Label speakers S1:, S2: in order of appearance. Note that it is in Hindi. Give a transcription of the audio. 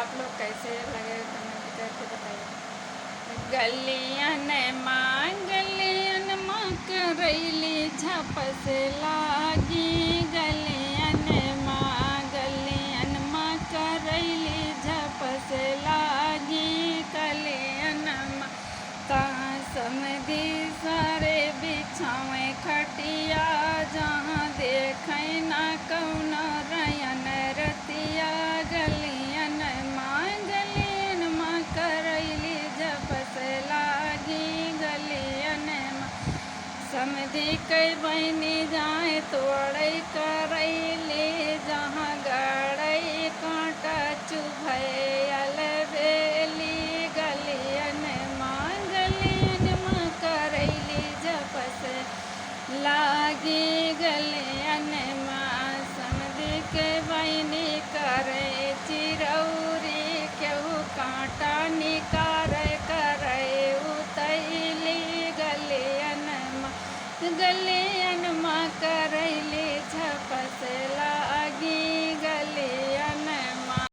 S1: आप लोग कैसे लगे कमेंट करके बताइए। गलियन माँ करैली झपस लागी, गलियन माँ करैली झपस लागी, कलियन माँ समधी सारे बिछावे खटिया, जहाँ देखे ना कौन रयन रतिया, गलियन माँ करैली झपस लागी, गलियन माँ समधी कई बहनी जाए तोड़े करैली,